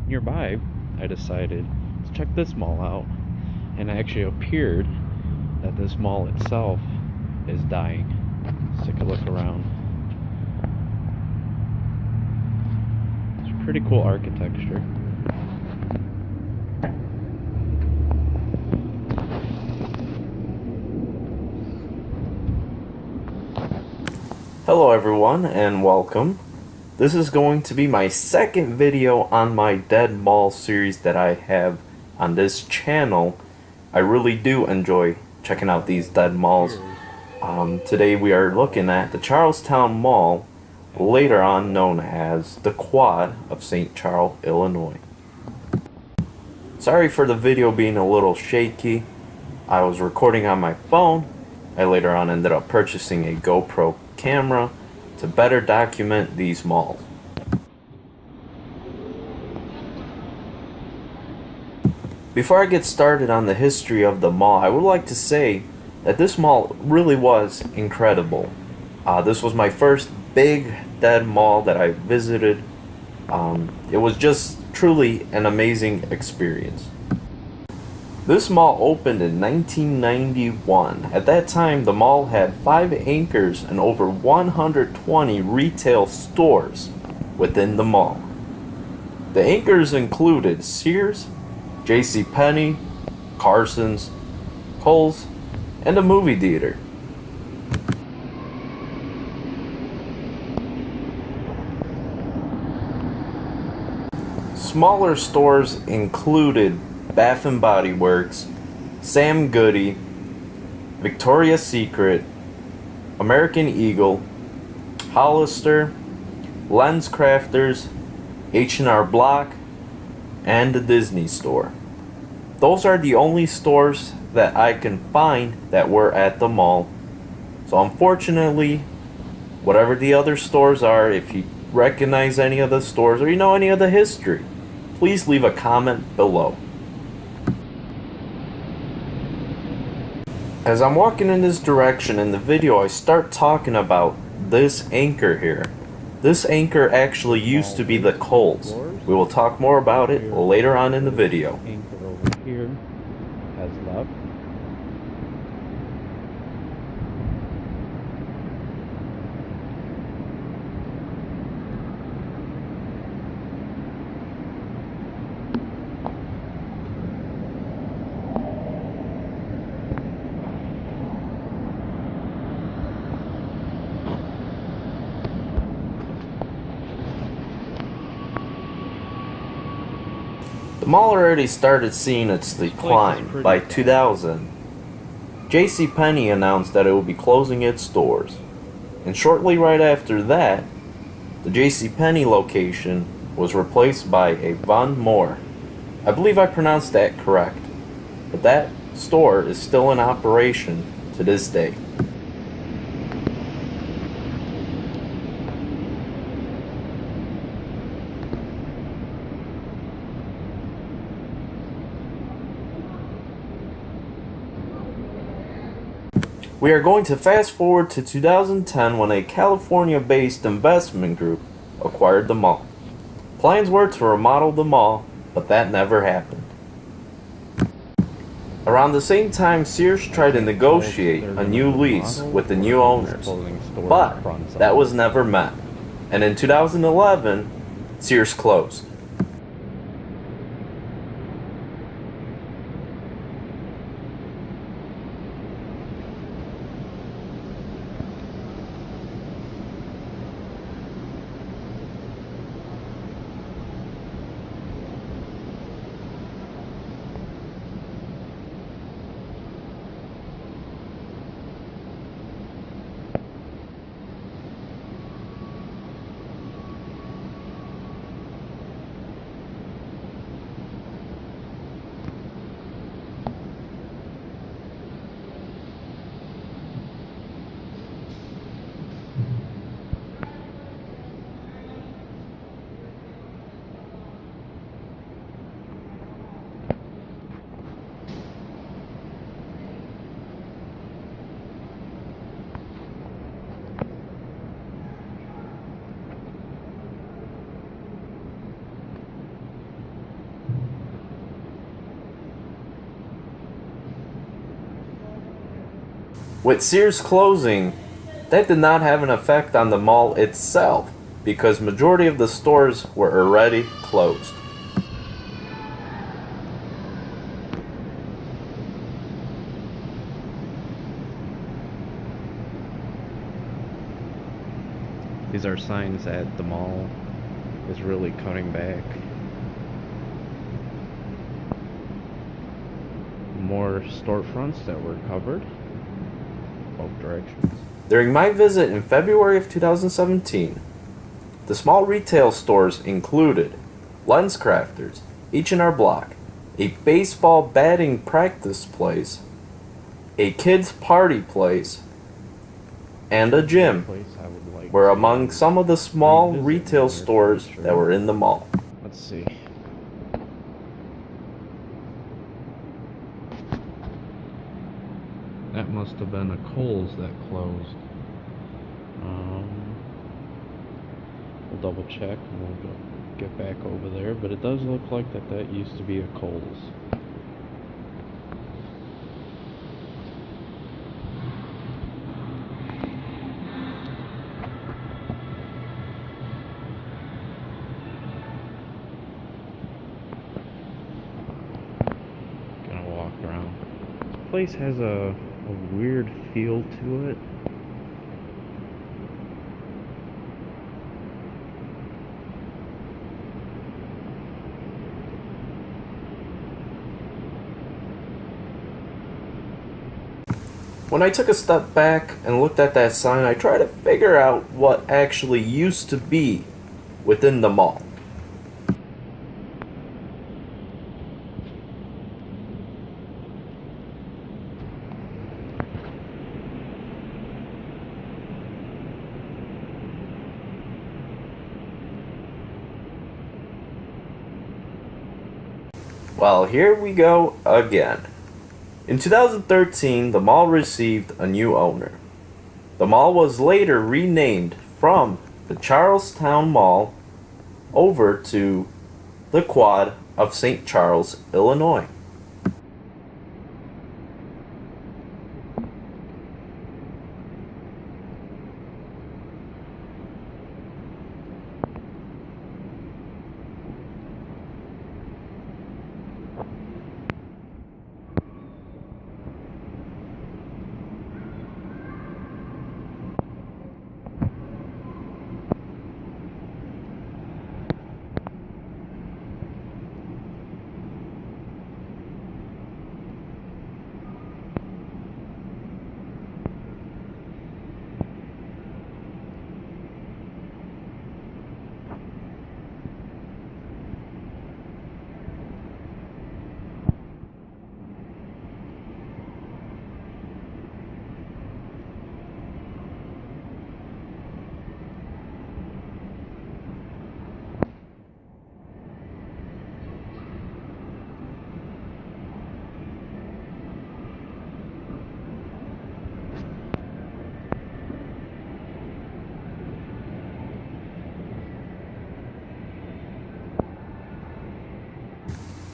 nearby, I decided to check this mall out, and it actually appeared that this mall itself is dying. Let's take a look around. It's pretty cool architecture. Hello everyone and welcome. This is going to be my second video on my Dead Mall series that I have on this channel. I really do enjoy checking out these dead malls. Today we are looking at the Charlestowne Mall, later on known as the Quad of St. Charles, Illinois. Sorry for the video being a little shaky. I was recording on my phone. I later on ended up purchasing a GoPro camera to better document these malls. Before I get started on the history of the mall, I would like to say that this mall really was incredible. This was my first big dead mall that I visited. It was just truly an amazing experience. This mall opened in 1991. At that time, the mall had 5 anchors and over 120 retail stores within the mall. The anchors included Sears, JCPenney, Carson's, Kohl's, and a movie theater. Smaller stores included Bath and Body Works, Sam Goody, Victoria's Secret, American Eagle, Hollister, LensCrafters, H&R Block, and the Disney Store. Those are the only stores that I can find that were at the mall. So unfortunately, whatever the other stores are, if you recognize any of the stores or you know any of the history, please leave a comment below. As I'm walking in this direction in the video, I start talking about this anchor here. This anchor actually used to be the Kohl's. We will talk more about it later on in the video. Anchor over here has left. The mall already started seeing its decline. By 2000, JCPenney announced that it would be closing its stores. And shortly right after that, the JCPenney location was replaced by a Von Moore. I believe I pronounced that correct. But that store is still in operation to this day. We are going to fast forward to 2010 when a California-based investment group acquired the mall. Plans were to remodel the mall, but that never happened. Around the same time, Sears tried to negotiate a new lease with the new owners, but that was never met. And in 2011, Sears closed. With Sears closing, that did not have an effect on the mall itself because majority of the stores were already closed. These are signs that the mall is really cutting back. More storefronts that were covered, both directions. During my visit in February of 2017, the small retail stores included Lens Crafters, H&R Block, a baseball batting practice place, a kids party place, and a gym were among some of the small retail stores that were in the mall. Let's see. That must have been a Kohl's that closed. We'll double check and we'll get back over there, but it does look like that used to be a Kohl's. Gonna walk around. This place has a weird feel to it. When I took a step back and looked at that sign, I tried to figure out what actually used to be within the mall. Well, here we go again. In 2013, the mall received a new owner. The mall was later renamed from the Charlestowne Mall over to the Quad of St. Charles, Illinois.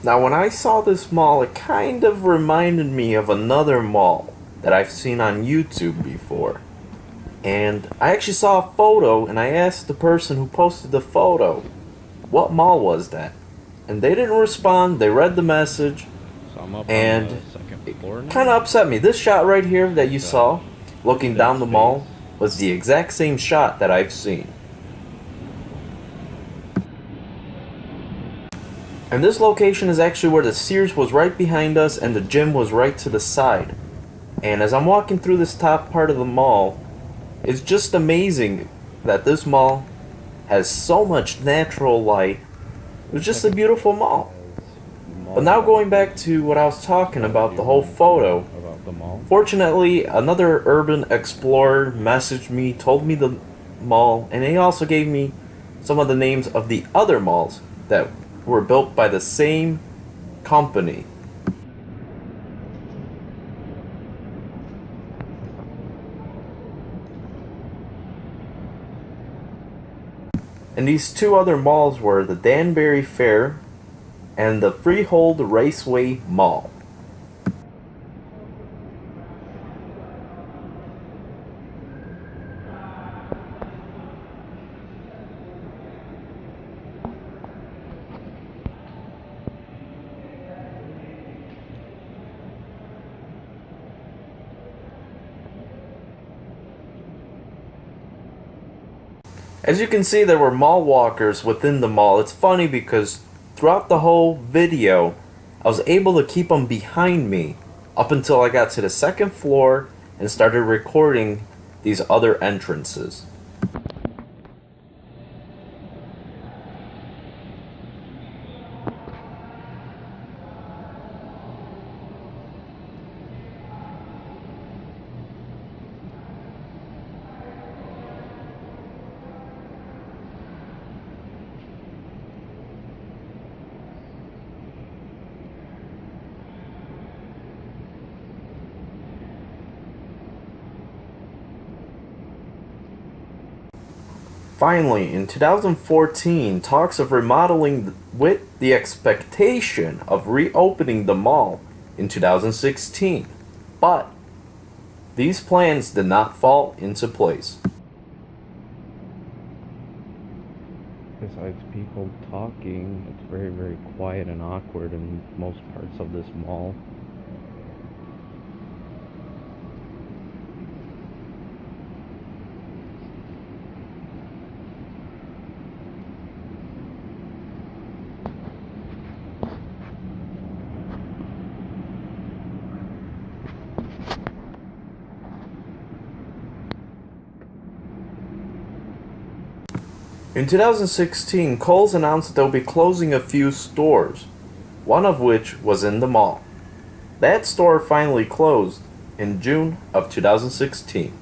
Now, when I saw this mall, it kind of reminded me of another mall that I've seen on YouTube before. And I actually saw a photo, and I asked the person who posted the photo, what mall was that? And they didn't respond. They read the message, So I'm up and on the second floor now. kind of upset me. This shot right here that you saw, looking down the mall, was the exact same shot that I've seen. And this location is actually where the Sears was right behind us and the gym was right to the side. And as I'm walking through this top part of the mall, it's just amazing that this mall has so much natural light. It was just a beautiful mall. But now going back to what I was talking about, the whole photo. About the mall. Fortunately, another urban explorer messaged me, told me the mall, and he also gave me some of the names of the other malls that were built by the same company. And these two other malls were the Danbury Fair and the Freehold Raceway Mall. As you can see, there were mall walkers within the mall. It's funny because throughout the whole video, I was able to keep them behind me up until I got to the second floor and started recording these other entrances. Finally, in 2014, talks of remodeling with the expectation of reopening the mall in 2016. But these plans did not fall into place. Besides people talking, it's very, very quiet and awkward in most parts of this mall. In 2016, Kohl's announced that they'll be closing a few stores, one of which was in the mall. That store finally closed in June of 2016.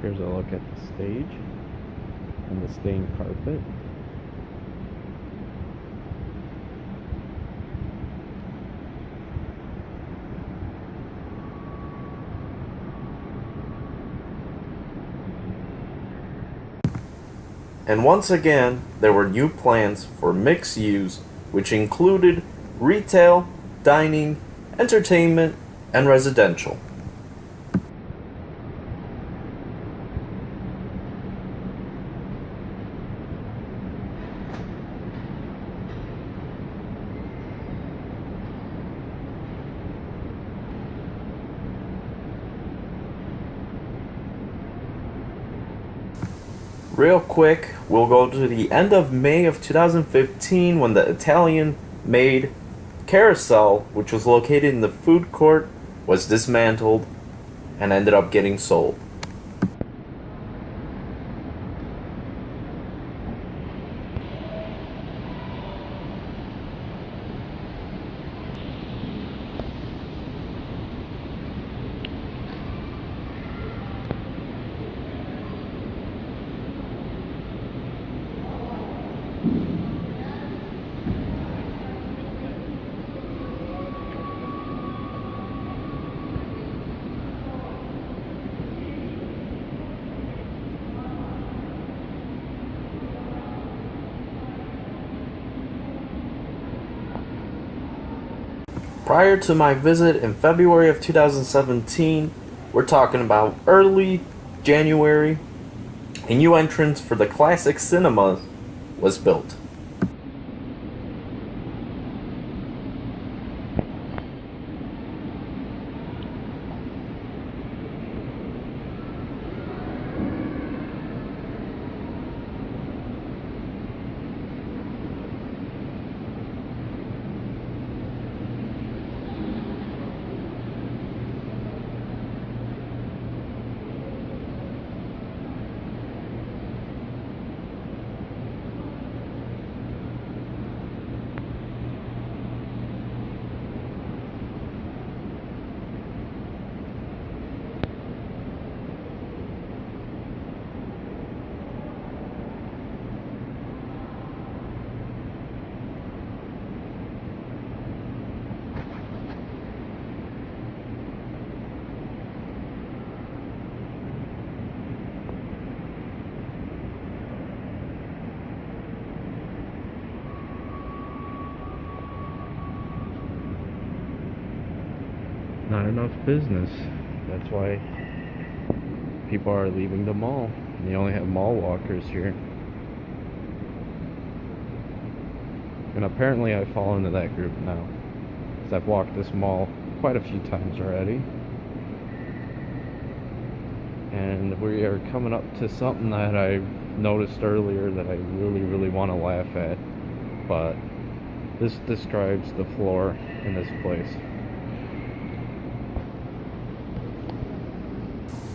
Here's a look at the stage and the stained carpet. And once again, there were new plans for mixed use, which included retail, dining, entertainment, and residential. Real quick, we'll go to the end of May of 2015 when the Italian-made Carousel, which was located in the food court, was dismantled and ended up getting sold. Prior to my visit in February of 2017, we're talking about early January, a new entrance for the Classic Cinemas was built. not enough business. That's why people are leaving the mall. And you only have mall walkers here. And apparently I fall into that group now, because I've walked this mall quite a few times already. And we are coming up to something that I noticed earlier that I really want to laugh at. But this describes the floor in this place.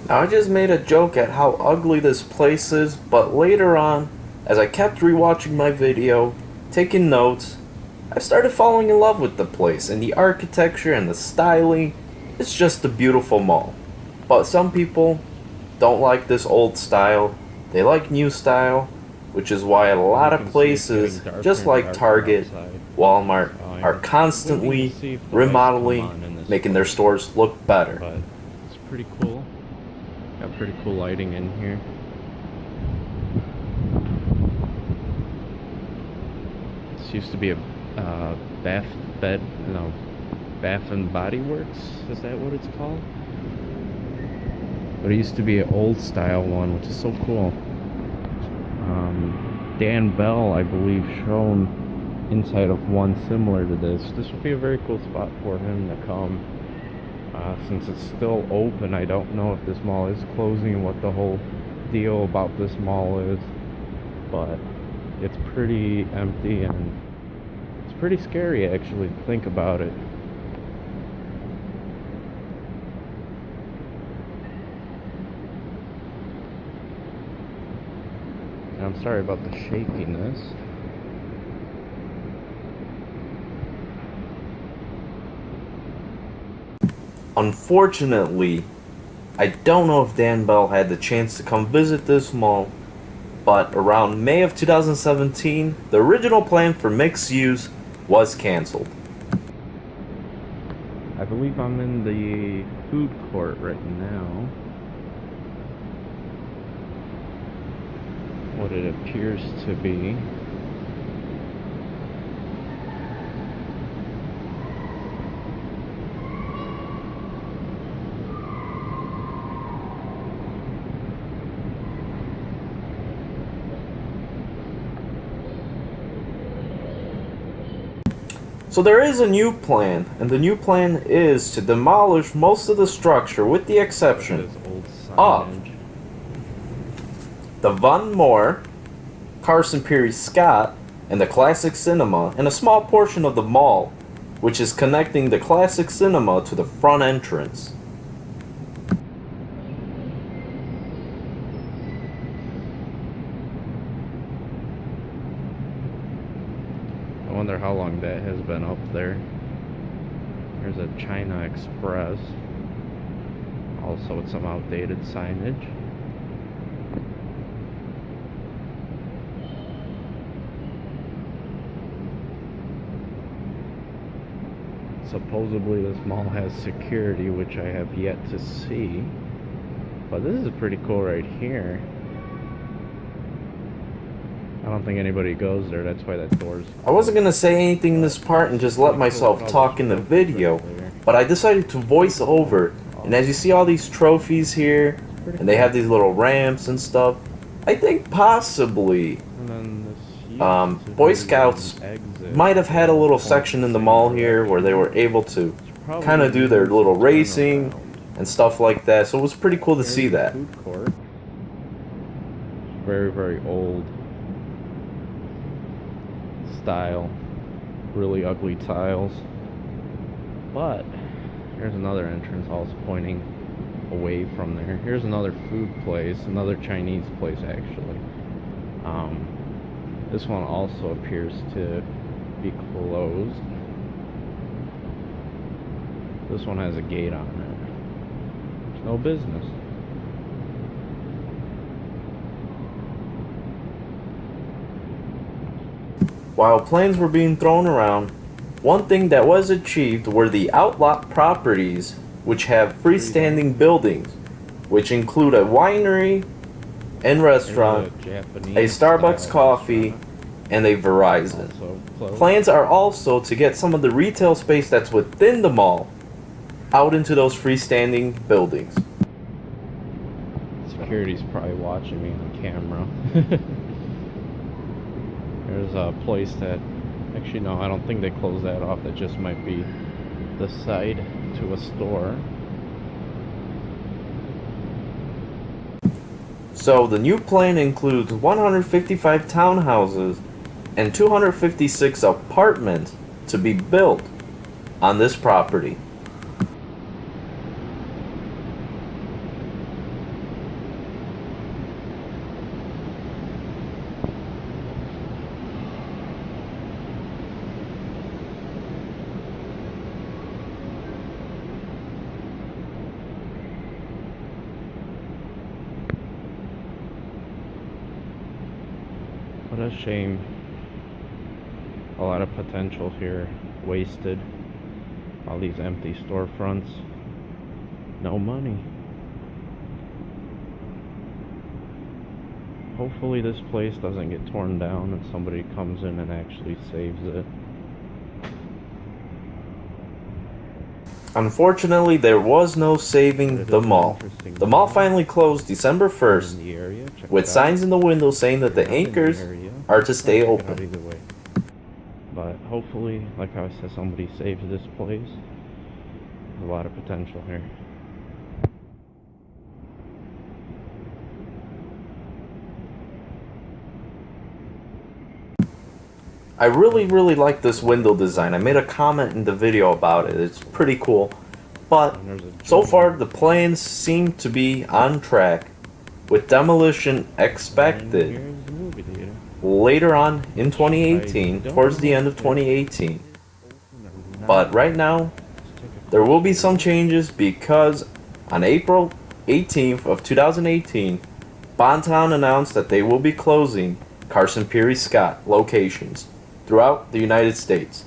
Now, I just made a joke at how ugly this place is, but later on, as I kept rewatching my video, taking notes, I started falling in love with the place and the architecture and the styling. It's just a beautiful mall. But some people don't like this old style. They like new style, which is why a lot of places, just like Target, Walmart, are constantly remodeling, making their stores look better. But it's pretty cool. Got pretty cool lighting in here. This used to be a Bath and Body Works. Is that what it's called? But it used to be an old style one, which is so cool. Dan Bell, I believe, shown inside of one similar to this. This would be a very cool spot for him to come. Since it's still open, I don't know if this mall is closing and what the whole deal about this mall is. But it's pretty empty and it's pretty scary actually to think about it. And I'm sorry about the shakiness. Unfortunately, I don't know if Dan Bell had the chance to come visit this mall, but around May of 2017, the original plan for mixed use was canceled. I believe I'm in the food court right now. What it appears to be. So there is a new plan, and the new plan is to demolish most of the structure with the exception of the Von Moore, Carson Pirie Scott, and the Classic Cinema, and a small portion of the mall, which is connecting the Classic Cinema to the front entrance. I wonder how long that has been up there. There's a China Express. Also with some outdated signage. Supposedly this mall has security, which I have yet to see. But this is pretty cool right here. I don't think anybody goes there, that's why that door's... I wasn't going to say anything in this part and just let myself talk in the video, but I decided to voice over, and as you see all these trophies here, and they have these little ramps and stuff, I think possibly Boy Scouts might have had a little section in the mall here where they were able to kind of do their little racing and stuff like that, so it was pretty cool to see that. Very, very old style, really ugly tiles. But here's another entrance also pointing away from there. Here's another food place, another Chinese place actually. This one also appears to be closed. This one has a gate on it. There's no business. While plans were being thrown around, one thing that was achieved were the outlot properties, which have freestanding buildings, which include a winery and restaurant, a Starbucks coffee, and a Verizon. Plans are also to get some of the retail space that's within the mall out into those freestanding buildings. Security's probably watching me on camera. There's a place that, actually no, I don't think they closed that off. That just might be the side to a store. So the new plan includes 155 townhouses and 256 apartments to be built on this property. What a shame. A lot of potential here wasted. All these empty storefronts. No money. Hopefully this place doesn't get torn down and somebody comes in and actually saves it. Unfortunately, there was no saving the mall. The mall finally closed December 1st, with signs in the window saying that the anchors are to stay open. Either way. But hopefully, like I said, somebody saves this place. There's a lot of potential here. I really like this window design. I made a comment in the video about it. It's pretty cool. But so far the plans seem to be on track, with demolition expected later on in 2018, towards the end of 2018. But right now there will be some changes because on April 18th of 2018, Bontown announced that they will be closing Carson Peary Scott locations throughout the United States.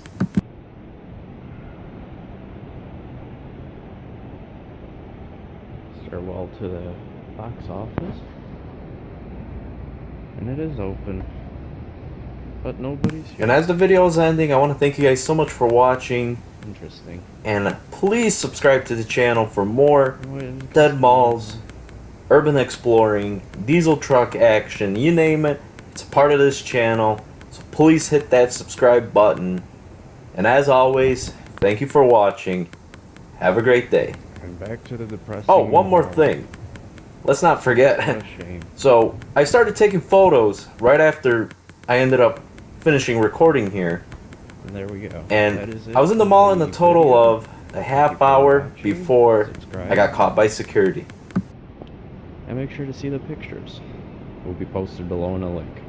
Stairwell to the box office. And it is open. But nobody's here. And as the video is ending, I want to thank you guys so much for watching. Interesting. And please subscribe to the channel for more dead malls, urban exploring, diesel truck action, you name it. It's a part of this channel. So please hit that subscribe button. And as always, thank you for watching. Have a great day. And back to the depressing. Oh, one more thing. Let's not forget. What a shame. So I started taking photos right after I ended up finishing recording here. And there we go. And I was in the mall in a total of a half hour before I got caught by security. And make sure to see the pictures. Will be posted below in a link.